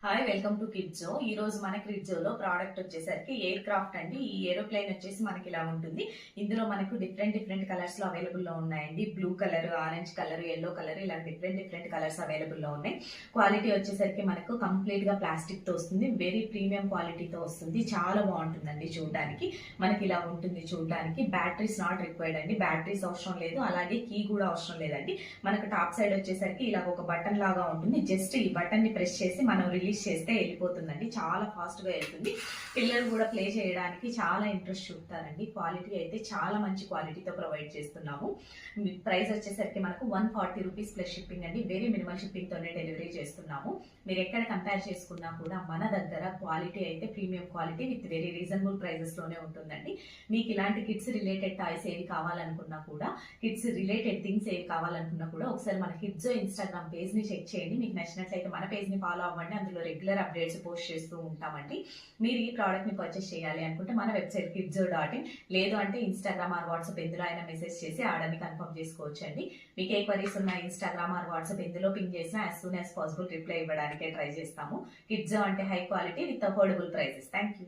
Hi, welcome to కిడ్జో. ఈ రోజు మన కిడ్జోలో ప్రోడక్ట్ వచ్చేసరికి ఎయిర్ క్రాఫ్ట్ అండి. ఈ ఏరోప్లేన్ వచ్చేసి మనకి ఇలా ఉంటుంది. ఇందులో మనకు డిఫరెంట్ కలర్స్ లో అవైలబుల్ లో ఉన్నాయండి. Blue colour, orange colour, yellow colour, ఇలా డిఫరెంట్ కలర్స్ అవైలబుల్ లో ఉన్నాయి. క్వాలిటీ వచ్చేసరికి మనకు కంప్లీట్ గా ప్లాస్టిక్ తో వస్తుంది. వెరీ ప్రీమియం క్వాలిటీతో వస్తుంది. చాలా బాగుంటుందండి చూడడానికి. మనకి ఇలా ఉంటుంది చూడడానికి. బ్యాటరీస్ నాట్ రిక్వైర్డ్ అండి. బ్యాటరీస్ అవసరం లేదు, అలాగే కీ కూడా అవసరం లేదండి. మనకు టాప్ సైడ్ వచ్చేసరికి ఇలా ఒక బటన్ లాగా ఉంటుంది. జస్ట్ ఈ బటన్ ని ప్రెస్ చేసి మనం రిలీజ్ చేస్తే వెళ్ళిపోతుందండి. చాలా ఫాస్ట్ గా వెళ్తుంది. పిల్లలు కూడా ప్లే చేయడానికి చాలా ఇంట్రెస్ట్ చూపుతారండి. క్వాలిటీ అయితే చాలా మంచి క్వాలిటీతో ప్రొవైడ్ చేస్తున్నాము. ప్రైస్ వచ్చేసరికి మనకు 140 రూపీస్ ప్లస్ షిప్పింగ్ అండి. వెరీ మినిమల్ షిప్పింగ్ తోనే డెలివరీ చేస్తున్నాము. మీరు ఎక్కడ కంపేర్ చేసుకున్నా కూడా మన దగ్గర క్వాలిటీ అయితే premium quality with very reasonable prices లోనే ఉంటుందండి. మీకు ఇలాంటి కిడ్స్ రిలేటెడ్ టాయ్స్ ఏవి కావాలనుకున్నా కూడా, కిడ్స్ రిలేటెడ్ థింగ్స్ ఏవి కావాలనుకున్నా కూడా ఒకసారి మన కిడ్జో ఇన్స్టాగ్రామ్ పేజ్ ని చెక్ చేయండి. మీకు నచ్చినట్లయితే మన పేజ్ ని ఫాలో అవ్వండి. అందులో రెగ్యులర్ అప్డేట్స్ పోస్ట్ చేస్తూ ఉంటామండి. మీరు ఈ ప్రోడక్ట్ ని పర్చేస్ చేయాలి అనుకుంటే మన వెబ్సైట్ kidzo.in, లేదు అంటే ఇన్స్టాగ్రామ్ ఆర్ వాట్సాప్ ఎందులో అయినా మెసేజ్ చేసి ఆర్డర్ ని కన్ఫర్మ్ చేసుకోవచ్చు అండి. మీకు ఏ క్వరీస్ ఉన్న ఇన్స్టాగ్రామ్ ఆర్ వాట్సాప్ ఎందులో పింగ్ చేసినా as soon as possible reply ఇవ్వడానికే ట్రై చేస్తాము. కిడ్జో అంటే high quality with affordable prices. Thank you.